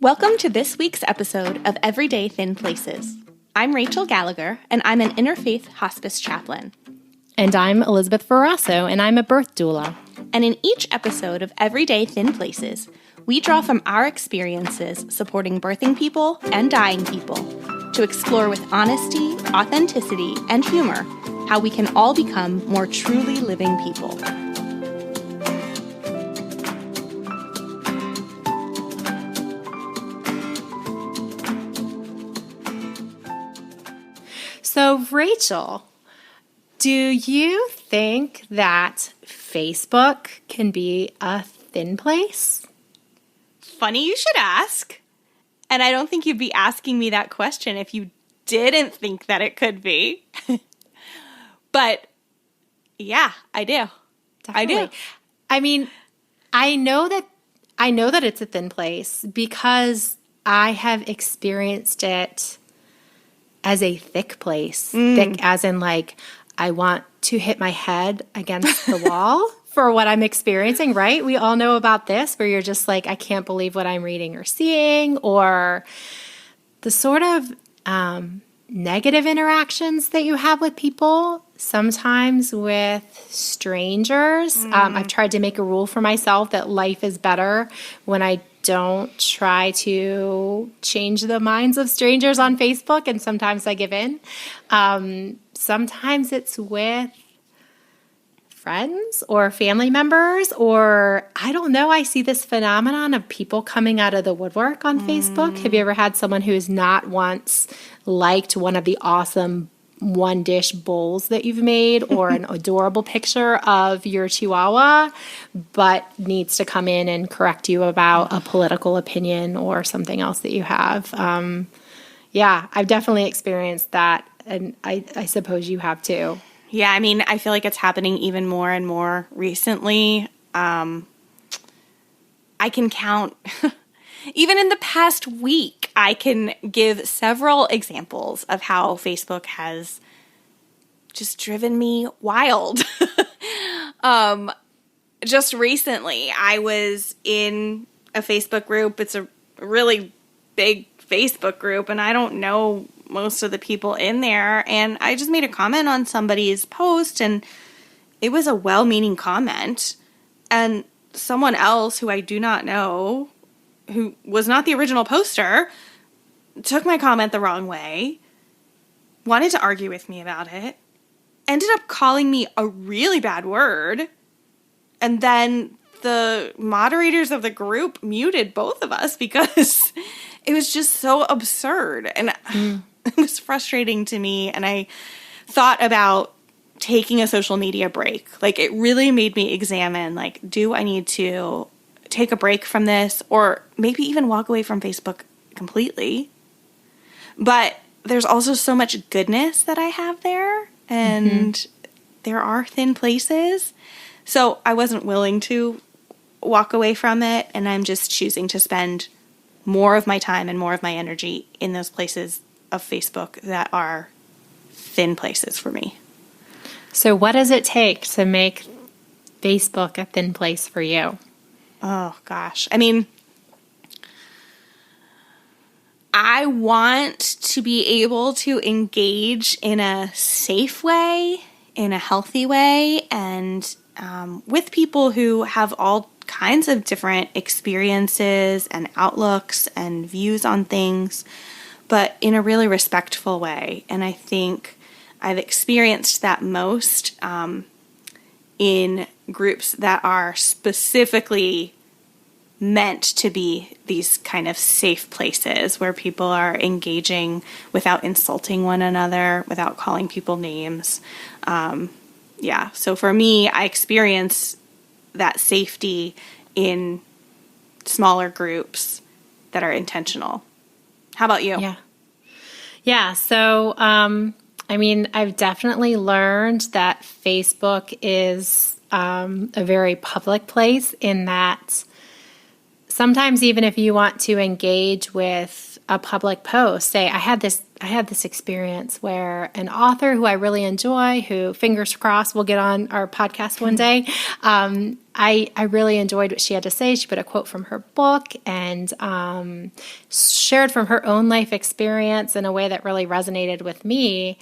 Welcome to this week's episode of Everyday Thin Places. I'm Rachel Gallagher, and I'm an interfaith hospice chaplain. And I'm Elizabeth Ferrasso, and I'm a birth doula. And in each episode of Everyday Thin Places, we draw from our experiences supporting birthing people and dying people to explore with honesty, authenticity, and humor how we can all become more truly living people. So, Rachel, do you think that Facebook can be a thin place? Funny you should ask. And I don't think you'd be asking me that question if you didn't think that it could be. But yeah, I do. Definitely. I do. I mean, I know that it's a thin place because I have experienced it as a thick place. Thick as in like I want to hit my head against the wall for what I'm experiencing, right? We all know about this where you're just like, I can't believe what I'm reading or seeing, or the sort of negative interactions that you have with people, sometimes with strangers. I've tried to make a rule for myself that life is better when I don't try to change the minds of strangers on Facebook, and sometimes I give in. Sometimes it's with friends or family members, or I don't know, I see this phenomenon of people coming out of the woodwork on Facebook. Have you ever had someone who has not once liked one of the awesome one dish bowls that you've made or an adorable picture of your chihuahua, but needs to come in and correct you about a political opinion or something else that you have? Yeah, I've definitely experienced that, and I suppose you have too. Yeah, I mean, I feel like it's happening even more and more recently. I can count, even in the past week, I can give several examples of how Facebook has just driven me wild. Just recently, I was in a Facebook group. It's a really big Facebook group, and I don't know most of the people in there, and I just made a comment on somebody's post, and it was a well-meaning comment, and someone else who I do not know, who was not the original poster, took my comment the wrong way, wanted to argue with me about it, ended up calling me a really bad word, and then the moderators of the group muted both of us because it was just so absurd, and it was frustrating to me, and I thought about taking a social media break. Like, it really made me examine, like, do I need to take a break from this, or maybe even walk away from Facebook completely? But there's also so much goodness that I have there, and there are thin places. So I wasn't willing to walk away from it, and I'm just choosing to spend more of my time and more of my energy in those places of Facebook that are thin places for me. So what does it take to make Facebook a thin place for you? Oh, gosh. I mean, I want to be able to engage in a safe way, in a healthy way, and with people who have all kinds of different experiences and outlooks and views on things, but in a really respectful way. And I think I've experienced that most in groups that are specifically meant to be these kind of safe places where people are engaging without insulting one another, without calling people names. So for me, I experience that safety in smaller groups that are intentional. How about you? Yeah. So, I mean, I've definitely learned that Facebook is a very public place in that sometimes even if you want to engage with a public post, say I had this experience where an author who I really enjoy, who fingers crossed will get on our podcast one day. I really enjoyed what she had to say. She put a quote from her book and shared from her own life experience in a way that really resonated with me.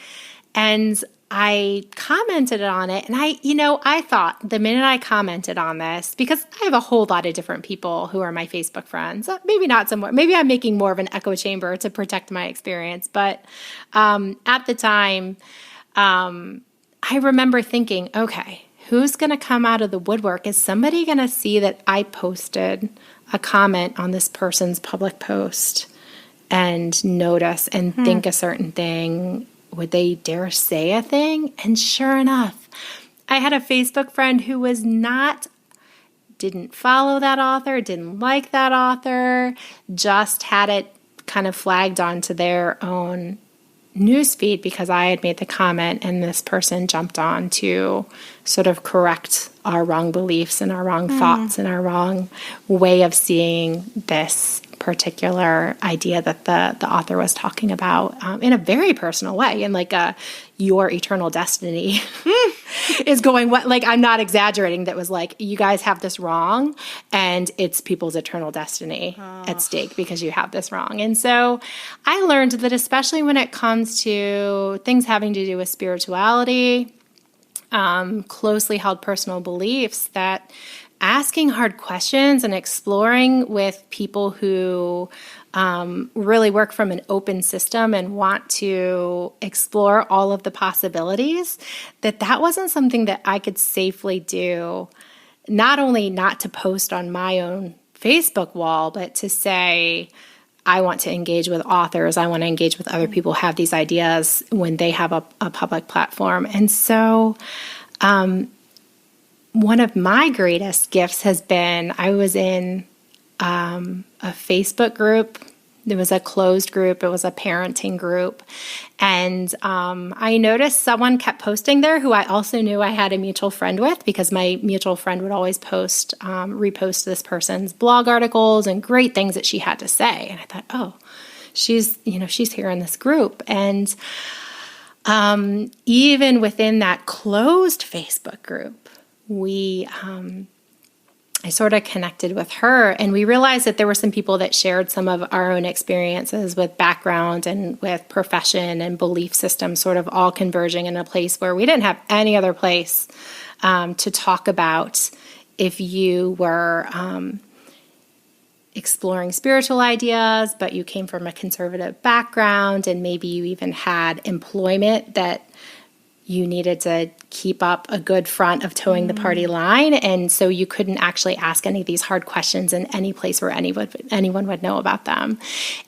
And I commented on it, and I thought the minute I commented on this, because I have a whole lot of different people who are my Facebook friends, maybe not somewhere, maybe I'm making more of an echo chamber to protect my experience. But at the time, I remember thinking, okay, who's going to come out of the woodwork? Is somebody going to see that I posted a comment on this person's public post and notice and think a certain thing? Would they dare say a thing? And sure enough, I had a Facebook friend who didn't follow that author, didn't like that author, just had it kind of flagged onto their own newsfeed because I had made the comment, and this person jumped on to sort of correct our wrong beliefs and our wrong thoughts and our wrong way of seeing this particular idea that the author was talking about in a very personal way, and like your eternal destiny is going what, like, I'm not exaggerating. That was like, you guys have this wrong, and it's people's eternal destiny at stake because you have this wrong. And so I learned that especially when it comes to things having to do with spirituality, closely held personal beliefs, that asking hard questions and exploring with people who really work from an open system and want to explore all of the possibilities, that wasn't something that I could safely do, not only not to post on my own Facebook wall, but to say, I want to engage with authors, I want to engage with other people who have these ideas when they have a public platform. And so one of my greatest gifts has been, I was in a Facebook group. There was a closed group. It was a parenting group. And I noticed someone kept posting there who I also knew I had a mutual friend with, because my mutual friend would always repost this person's blog articles and great things that she had to say. And I thought, oh, she's here in this group. And even within that closed Facebook group, I sort of connected with her, and we realized that there were some people that shared some of our own experiences with background and with profession and belief systems sort of all converging in a place where we didn't have any other place to talk about if you were exploring spiritual ideas, but you came from a conservative background, and maybe you even had employment that you needed to keep up a good front of towing the party line. And so you couldn't actually ask any of these hard questions in any place where anyone would know about them.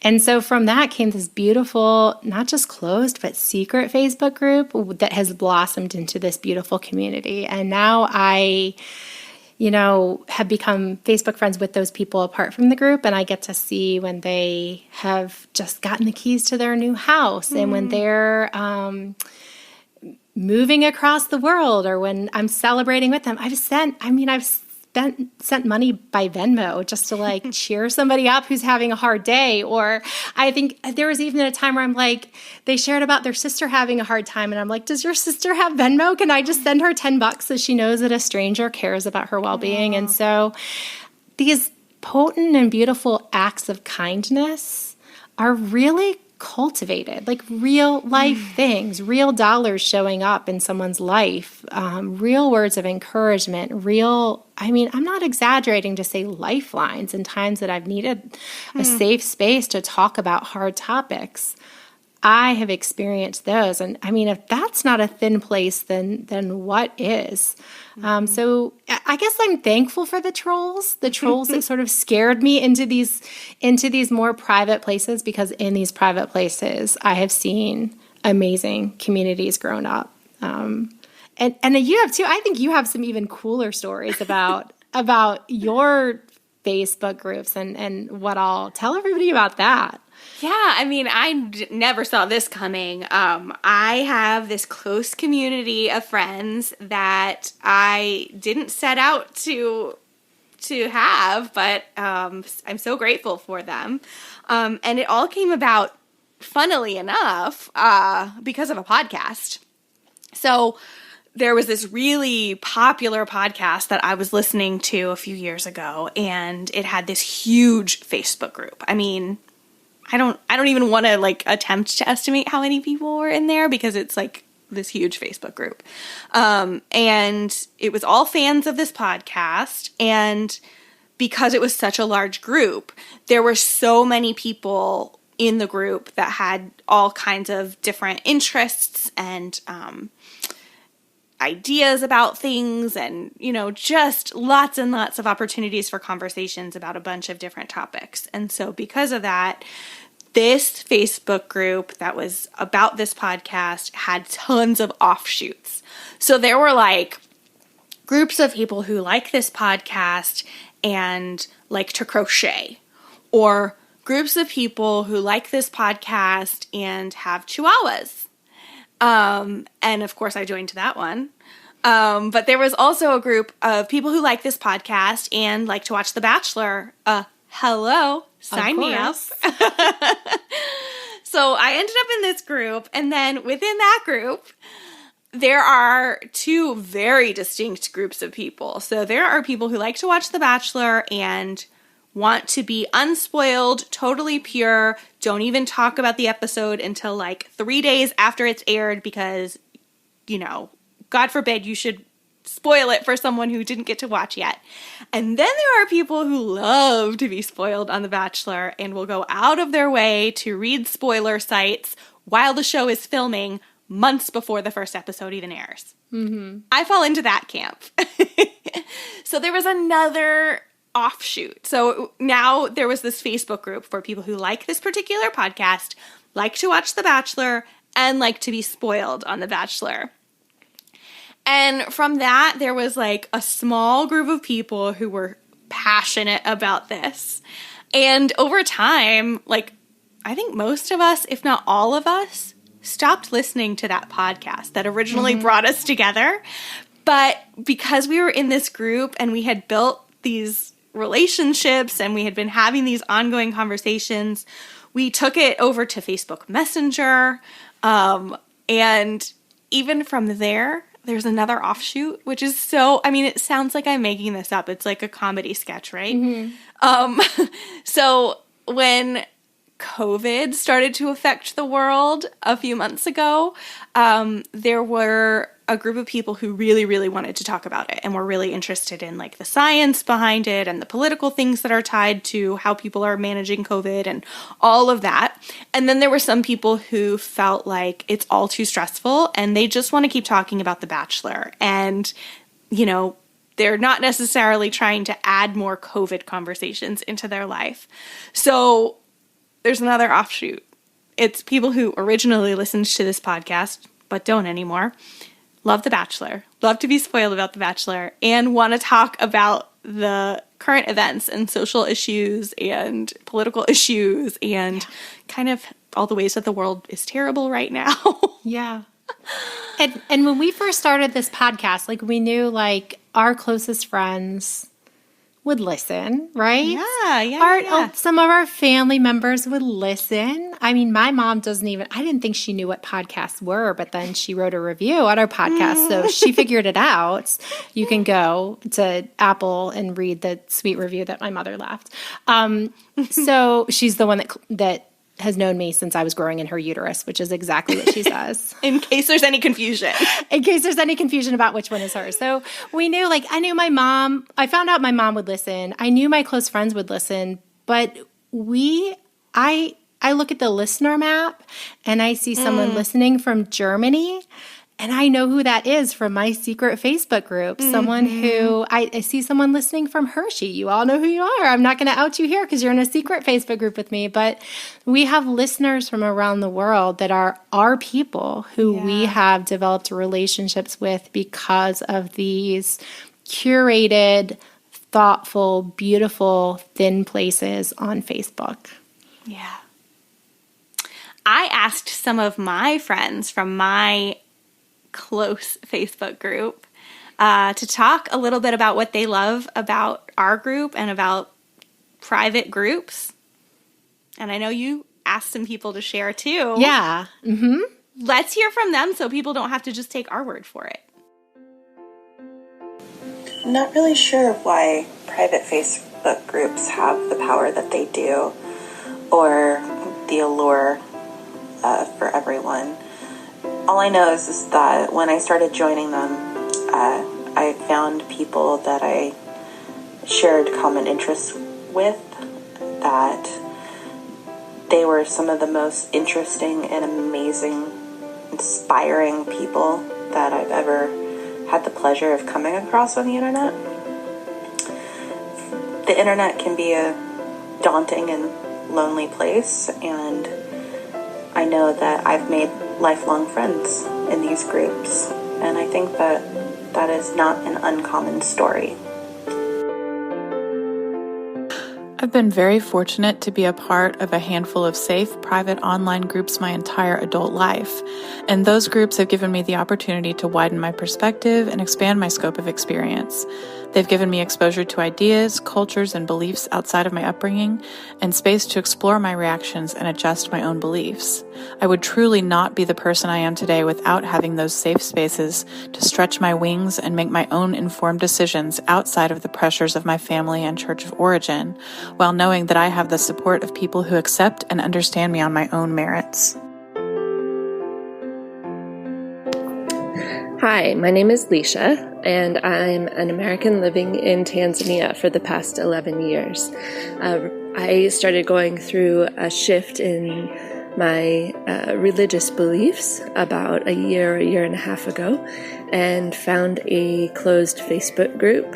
And so from that came this beautiful, not just closed, but secret Facebook group that has blossomed into this beautiful community. And now I have become Facebook friends with those people apart from the group, and I get to see when they have just gotten the keys to their new house and when they're moving across the world, or when I'm celebrating with them. I've sent money by Venmo just to like cheer somebody up who's having a hard day. Or I think there was even a time where I'm like, they shared about their sister having a hard time, and I'm like, does your sister have Venmo? Can I just send her $10 so she knows that a stranger cares about her well-being? And so these potent and beautiful acts of kindness are really cultivated, like real life things, real dollars showing up in someone's life, real words of encouragement, I'm not exaggerating to say lifelines in times that I've needed a safe space to talk about hard topics. I have experienced those. And I mean, if that's not a thin place, then what is? So I guess I'm thankful for the trolls that sort of scared me into these more private places, because in these private places, I have seen amazing communities grown up. And you have too. I think you have some even cooler stories about your Facebook groups and what all. Tell everybody about that. Yeah, I mean, never saw this coming. I have this close community of friends that I didn't set out to to have, but I'm so grateful for them. And it all came about, funnily enough, because of a podcast. So there was this really popular podcast that I was listening to a few years ago, and it had this huge Facebook group. I mean, I don't even want to like attempt to estimate how many people were in there because it's like this huge Facebook group. And it was all fans of this podcast. And because it was such a large group, there were so many people in the group that had all kinds of different interests and ideas about things and, you know, just lots and lots of opportunities for conversations about a bunch of different topics. And so because of that, this Facebook group that was about this podcast had tons of offshoots. So there were like groups of people who like this podcast and like to crochet, or groups of people who like this podcast and have chihuahuas. And of course I joined that one. But there was also a group of people who like this podcast and like to watch The Bachelor. Hello, sign me up. So I ended up in this group, and then within that group, there are two very distinct groups of people. So there are people who like to watch The Bachelor and want to be unspoiled, totally pure, don't even talk about the episode until like 3 days after it's aired because, you know, God forbid you should spoil it for someone who didn't get to watch yet. And then there are people who love to be spoiled on The Bachelor and will go out of their way to read spoiler sites while the show is filming months before the first episode even airs. Mm-hmm. I fall into that camp. So there was another offshoot. So now there was this Facebook group for people who like this particular podcast, like to watch The Bachelor, and like to be spoiled on The Bachelor. And from that, there was like a small group of people who were passionate about this. And over time, like, I think most of us, if not all of us, stopped listening to that podcast that originally brought us together. But because we were in this group and we had built these relationships and we had been having these ongoing conversations, we took it over to Facebook Messenger. And even from there, there's another offshoot, which is so, I mean, it sounds like I'm making this up. It's like a comedy sketch, right? Mm-hmm. So when COVID started to affect the world a few months ago, there were a group of people who really, really wanted to talk about it and were really interested in like the science behind it and the political things that are tied to how people are managing COVID and all of that. And then there were some people who felt like it's all too stressful and they just want to keep talking about The Bachelor. And, you know, they're not necessarily trying to add more COVID conversations into their life. So there's another offshoot. It's people who originally listened to this podcast, but don't anymore, love The Bachelor, love to be spoiled about The Bachelor, and want to talk about the current events and social issues and political issues and kind of all the ways that the world is terrible right now. Yeah. And when we first started this podcast, like we knew like our closest friends would listen, right? Yeah. Some of our family members would listen. I mean, my mom I didn't think she knew what podcasts were, but then she wrote a review on our podcast, so she figured it out. You can go to Apple and read the sweet review that my mother left. So she's the one that has known me since I was growing in her uterus, which is exactly what she says. In case there's any confusion. In case there's any confusion about which one is hers. So we knew, like, I knew my mom. I found out my mom would listen. I knew my close friends would listen. But I look at the listener map and I see someone listening from Germany. And I know who that is from my secret Facebook group. Someone who, I see someone listening from Hershey. You all know who you are. I'm not going to out you here because you're in a secret Facebook group with me. But we have listeners from around the world that are our people who we have developed relationships with because of these curated, thoughtful, beautiful, thin places on Facebook. Yeah. I asked some of my friends from my close Facebook group to talk a little bit about what they love about our group and about private groups. And I know you asked some people to share too. Yeah. Mm-hmm. Let's hear from them so people don't have to just take our word for it. I'm not really sure why private Facebook groups have the power that they do, or the allure for everyone. All I know is that when I started joining them, I found people that I shared common interests with, that they were some of the most interesting and amazing, inspiring people that I've ever had the pleasure of coming across on the internet. The internet can be a daunting and lonely place, and I know that I've made lifelong friends in these groups, and I think that that is not an uncommon story. I've been very fortunate to be a part of a handful of safe, private online groups my entire adult life, and those groups have given me the opportunity to widen my perspective and expand my scope of experience. They've given me exposure to ideas, cultures, and beliefs outside of my upbringing, and space to explore my reactions and adjust my own beliefs. I would truly not be the person I am today without having those safe spaces to stretch my wings and make my own informed decisions outside of the pressures of my family and church of origin, while knowing that I have the support of people who accept and understand me on my own merits. Hi, my name is Leisha, and I'm an American living in Tanzania for the past 11 years. I started going through a shift in my religious beliefs about a year and a half ago, and found a closed Facebook group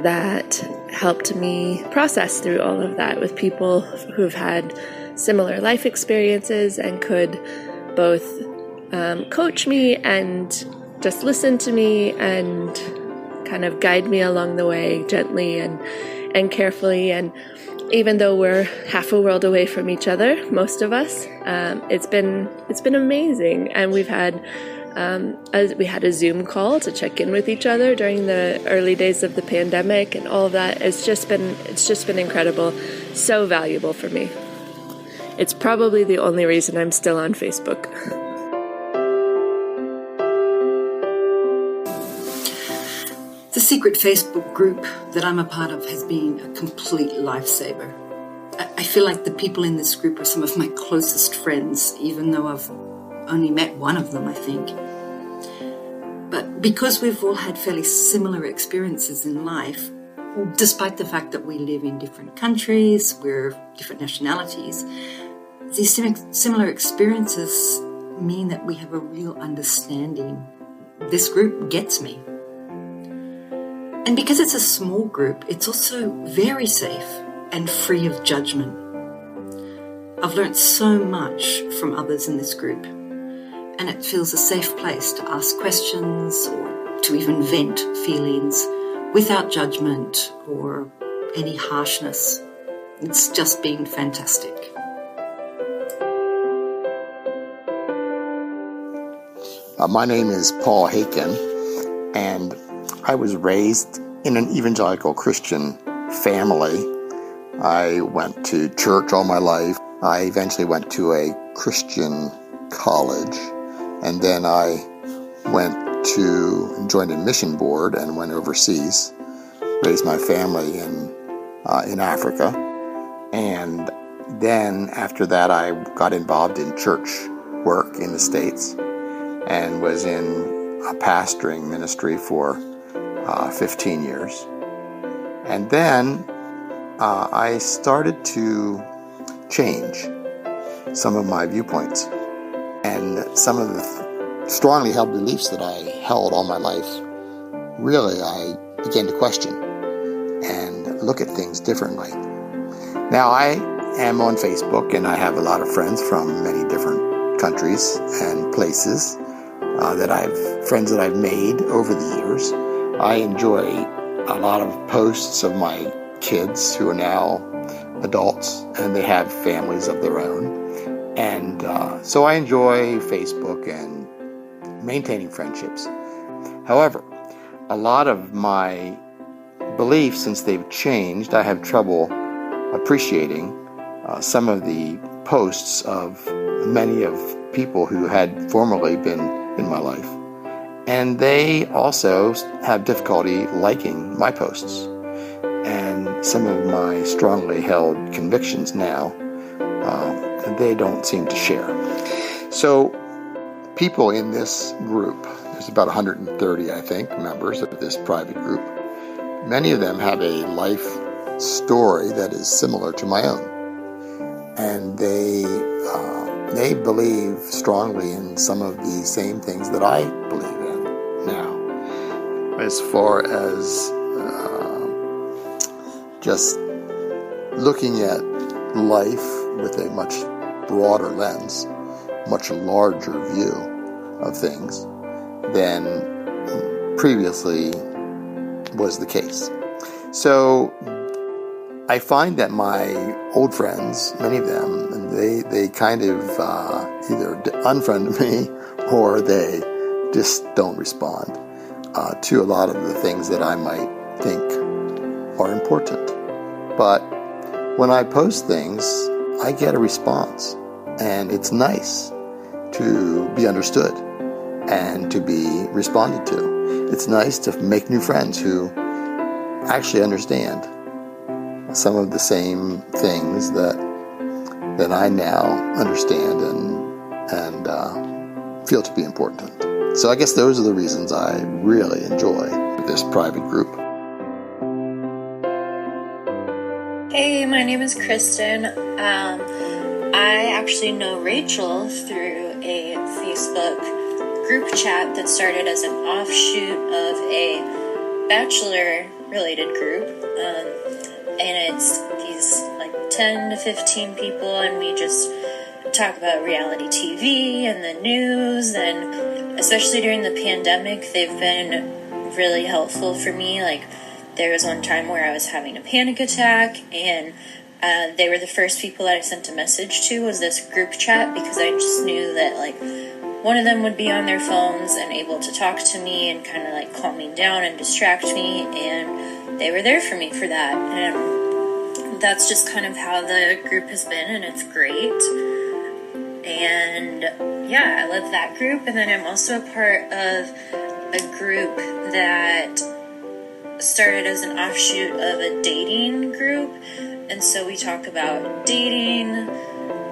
that helped me process through all of that with people who've had similar life experiences and could both coach me and just listen to me and kind of guide me along the way gently and carefully. And even though we're half a world away from each other, most of us, it's been amazing. And we had a Zoom call to check in with each other during the early days of the pandemic, and all of that. It's just been incredible, so valuable for me. It's probably the only reason I'm still on Facebook. The secret Facebook group that I'm a part of has been a complete lifesaver. I feel like the people in this group are some of my closest friends, even though I've only met one of them, I think. But because we've all had fairly similar experiences in life, despite the fact that we live in different countries, we're different nationalities, these similar experiences mean that we have a real understanding. This group gets me. And because it's a small group, it's also very safe and free of judgment. I've learnt so much from others in this group, and it feels a safe place to ask questions or to even vent feelings without judgment or any harshness. It's just been fantastic. My name is Paul Haken, and I was raised in an evangelical Christian family. I went to church all my life. I eventually went to a Christian college, and then I joined a mission board and went overseas, raised my family in Africa. And then after that, I got involved in church work in the States and was in a pastoring ministry for 15 years. And then I started to change some of my viewpoints and some of the strongly held beliefs that I held all my life. Really, I began to question and look at things differently. Now I am on Facebook, and I have a lot of friends from many different countries and places friends that I've made over the years. I enjoy a lot of posts of my kids who are now adults and they have families of their own. And so I enjoy Facebook and maintaining friendships. However, a lot of my beliefs, since they've changed, I have trouble appreciating some of the posts of many of people who had formerly been in my life. And they also have difficulty liking my posts. And some of my strongly held convictions now, they don't seem to share. So people in this group, there's about 130, I think, members of this private group. Many of them have a life story that is similar to my own. And they believe strongly in some of the same things that I believe in now. As far as just looking at life with a much broader lens, much larger view of things than previously was the case. So I find that my old friends, many of them, they kind of either unfriend me or they just don't respond to a lot of the things that I might think are important. But when I post things, I get a response, and it's nice to be understood and to be responded to. It's nice to make new friends who actually understand some of the same things that I now understand and feel to be important. So I guess those are the reasons I really enjoy this private group. Hey, my name is Kristen. I actually know Rachel through a Facebook group chat that started as an offshoot of a Bachelor-related group. And it's these like 10 to 15 people, and we just talk about reality TV and the news, and especially during the pandemic, they've been really helpful for me. Like, there was one time where I was having a panic attack, and they were the first people that I sent a message to was this group chat, because I just knew that like one of them would be on their phones and able to talk to me and kind of like calm me down and distract me, and they were there for me for that. And that's just kind of how the group has been, and it's great. And yeah, I love that group. And then I'm also a part of a group that started as an offshoot of a dating group, and so we talk about dating,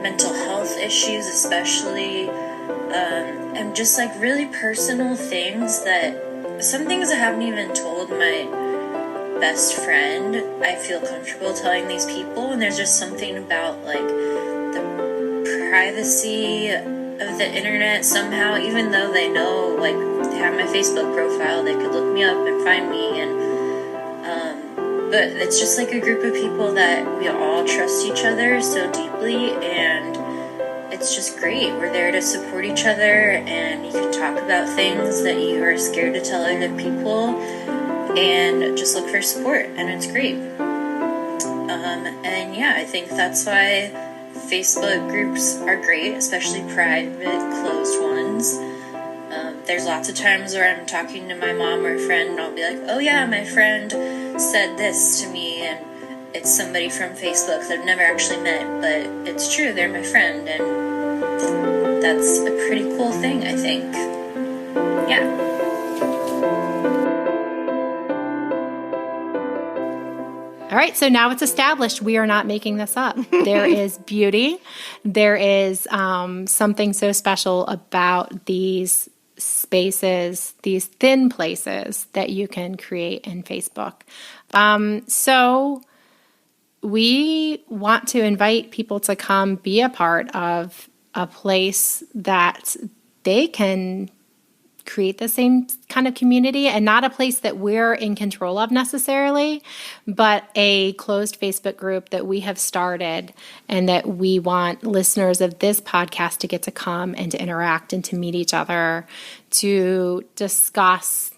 mental health issues especially, and just like really personal things, that some things I haven't even told my best friend I feel comfortable telling these people. And there's just something about like the privacy of the internet somehow, even though they know, like, they have my Facebook profile, they could look me up and find me, and but it's just like a group of people that we all trust each other so deeply, and it's just great. We're there to support each other, and you can talk about things that you are scared to tell other people, and just look for support, and it's great. And yeah, I think that's why Facebook groups are great, especially private, closed ones. There's lots of times where I'm talking to my mom or a friend, and I'll be like, oh yeah, my friend said this to me, and it's somebody from Facebook that I've never actually met, but it's true, they're my friend, and that's a pretty cool thing, I think. Yeah. All right, so now it's established. We are not making this up. There is beauty. There is something so special about these spaces, these thin places that you can create in Facebook. So we want to invite people to come be a part of a place that they can create the same kind of community, and not a place that we're in control of necessarily, but a closed Facebook group that we have started, and that we want listeners of this podcast to get to come and to interact and to meet each other, to discuss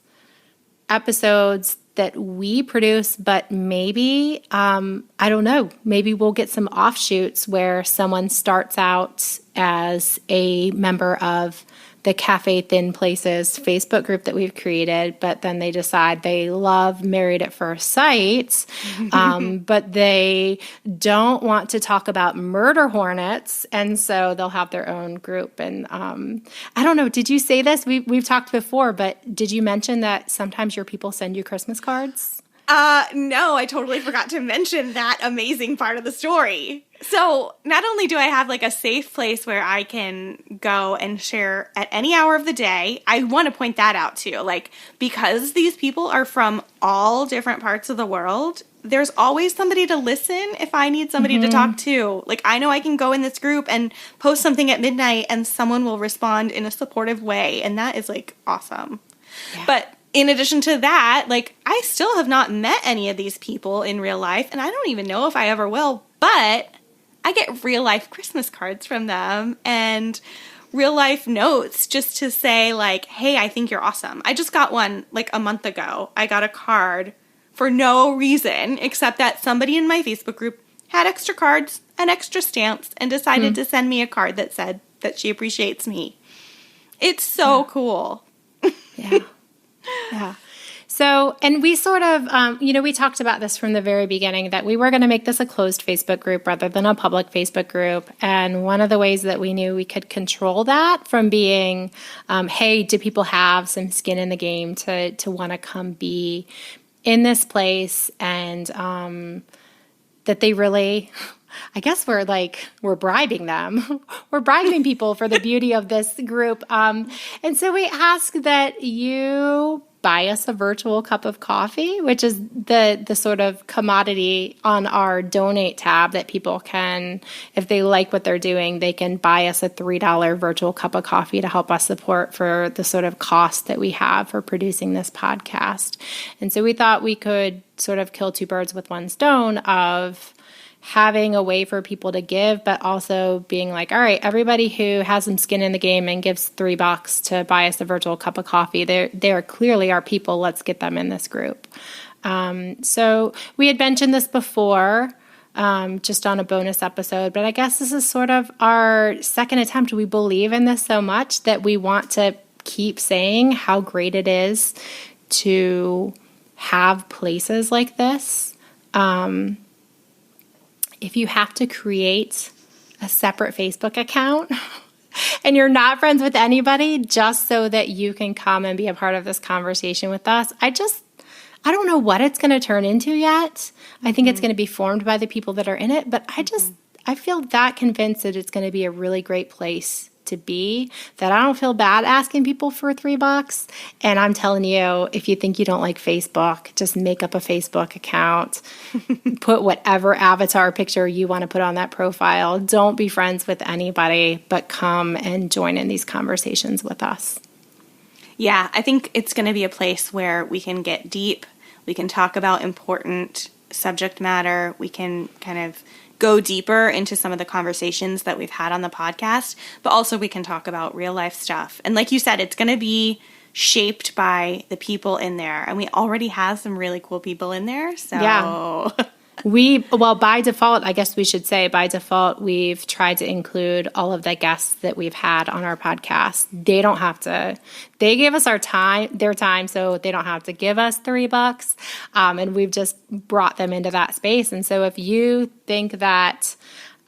episodes that we produce, but maybe, I don't know, maybe we'll get some offshoots where someone starts out as a member of the Cafe Thin Places Facebook group that we've created, but then they decide they love Married at First Sight, but they don't want to talk about murder hornets, and so they'll have their own group. And I don't know, did you say this? We've talked before, but did you mention that sometimes your people send you Christmas cards? No, I totally forgot to mention that amazing part of the story. So not only do I have like a safe place where I can go and share at any hour of the day, I want to point that out too. Like, because these people are from all different parts of the world, there's always somebody to listen if I need somebody to talk to. Like, I know I can go in this group and post something at midnight and someone will respond in a supportive way. And that is like awesome. Yeah. But in addition to that, like, I still have not met any of these people in real life, and I don't even know if I ever will, but I get real life Christmas cards from them and real life notes just to say, like, hey, I think you're awesome. I just got one like a month ago. I got a card for no reason except that somebody in my Facebook group had extra cards and extra stamps and decided to send me a card that said that she appreciates me. It's so cool. Yeah. Yeah. So, and we sort of, we talked about this from the very beginning, that we were going to make this a closed Facebook group rather than a public Facebook group. And one of the ways that we knew we could control that from being, hey, do people have some skin in the game to want to come be in this place, and that they really, I guess we're bribing them. We're bribing people for the beauty of this group. And so we ask that you buy us a virtual cup of coffee, which is the sort of commodity on our donate tab that people can, if they like what they're doing, they can buy us a $3 virtual cup of coffee to help us support for the sort of cost that we have for producing this podcast. And so we thought we could sort of kill two birds with one stone of having a way for people to give, but also being like, all right, everybody who has some skin in the game and gives $3 to buy us a virtual cup of coffee, they're clearly our people. Let's get them in this group. So we had mentioned this before, just on a bonus episode, but I guess this is sort of our second attempt. We believe in this so much that we want to keep saying how great it is to have places like this. If you have to create a separate Facebook account and you're not friends with anybody just so that you can come and be a part of this conversation with us, I don't know what it's going to turn into yet. I think it's going to be formed by the people that are in it, but I feel that convinced that it's going to be a really great place to be, that I don't feel bad asking people for $3. And I'm telling you, if you think you don't like Facebook, just make up a Facebook account, put whatever avatar picture you want to put on that profile. Don't be friends with anybody, but come and join in these conversations with us. Yeah, I think it's going to be a place where we can get deep. We can talk about important subject matter. We can kind of go deeper into some of the conversations that we've had on the podcast, but also we can talk about real life stuff. And like you said, it's going to be shaped by the people in there. And we already have some really cool people in there. So yeah. By default, I guess we should say by default, we've tried to include all of the guests that we've had on our podcast. They don't have to, they gave us their time, so they don't have to give us $3. And we've just brought them into that space. And so if you think that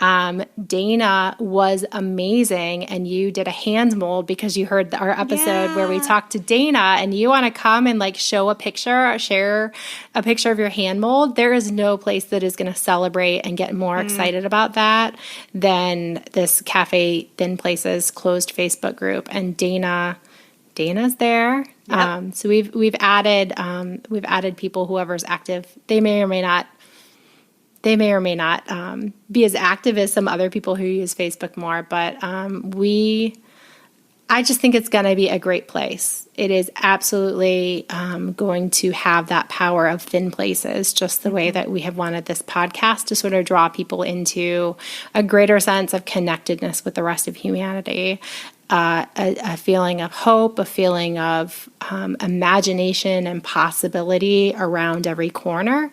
Dana was amazing and you did a hand mold because you heard our episode where we talked to Dana, and you want to come and like show a picture or share a picture of your hand mold, there is no place that is going to celebrate and get more excited about that than this Cafe Thin Places closed Facebook group. And Dana's there. Yep. So we've added people, whoever's active. They may or may not be as active as some other people who use Facebook more, but I just think it's going to be a great place. It is absolutely going to have that power of thin places, just the way that we have wanted this podcast to sort of draw people into a greater sense of connectedness with the rest of humanity, a feeling of hope, a feeling of imagination and possibility around every corner.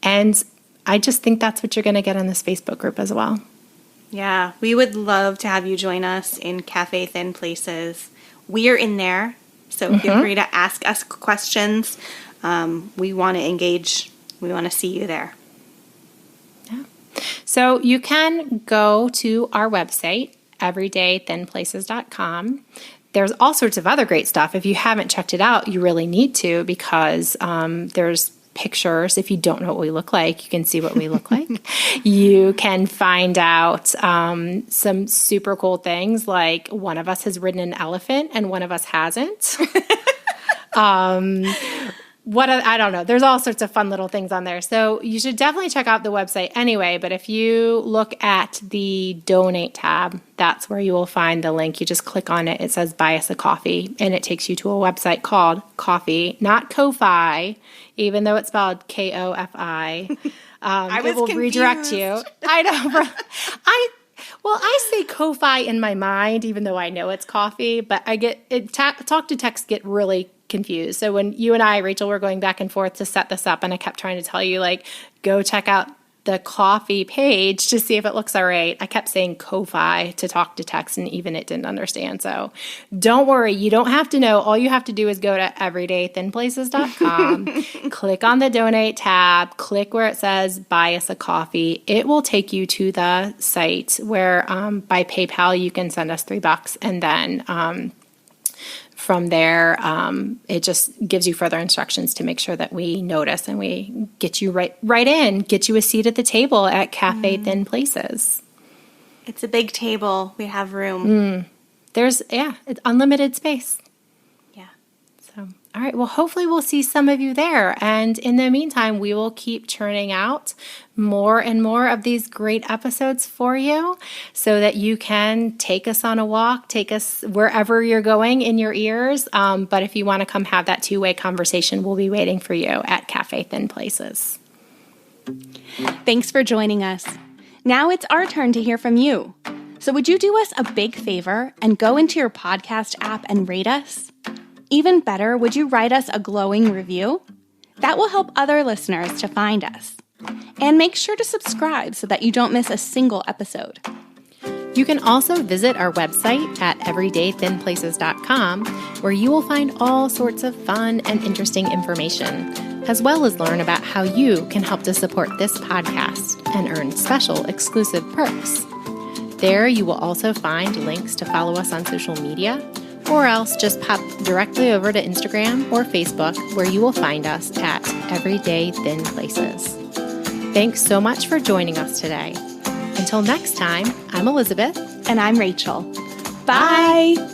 And I just think that's what you're going to get in this Facebook group as well. Yeah, we would love to have you join us in Cafe Thin Places. we're in there. So feel free to ask us questions. We want to engage. We want to see you there. Yeah. So you can go to our website, everydaythinplaces.com. There's all sorts of other great stuff. If you haven't checked it out, you really need to, because there's pictures. If you don't know what we look like, you can see what we look like. You can find out some super cool things, like one of us has ridden an elephant and one of us hasn't. I don't know. There's all sorts of fun little things on there. So you should definitely check out the website anyway. But if you look at the donate tab, that's where you will find the link. You just click on it. It says buy us a coffee, and it takes you to a website called Ko-fi, not Ko-fi, even though it's spelled K-O-F-I. It will redirect you. I know. I say Ko-fi in my mind, even though I know it's coffee, but I get talk to text get really confused. So when you and I, Rachel, were going back and forth to set this up, and I kept trying to tell you, like, go check out the coffee page to see if it looks all right, I kept saying Ko-fi to talk to text, and even it didn't understand. So don't worry. You don't have to know. All you have to do is go to everydaythinplaces.com, click on the donate tab, click where it says buy us a coffee. It will take you to the site where by PayPal you can send us $3, and then from there, it just gives you further instructions to make sure that we notice and we get you right in, get you a seat at the table at Cafe Thin Places. It's a big table. We have room. It's unlimited space. Yeah. So, all right. Well, hopefully we'll see some of you there. And in the meantime, we will keep churning out more and more of these great episodes for you so that you can take us on a walk, take us wherever you're going in your ears. But if you want to come have that two-way conversation, we'll be waiting for you at Cafe Thin Places. Thanks for joining us. Now it's our turn to hear from you. So would you do us a big favor and go into your podcast app and rate us? Even better, would you write us a glowing review? That will help other listeners to find us. And make sure to subscribe so that you don't miss a single episode. You can also visit our website at everydaythinplaces.com, where you will find all sorts of fun and interesting information, as well as learn about how you can help to support this podcast and earn special exclusive perks. There you will also find links to follow us on social media, or else just pop directly over to Instagram or Facebook, where you will find us at Everyday Thin Places. Thanks so much for joining us today. Until next time, I'm Elizabeth. And I'm Rachel. Bye.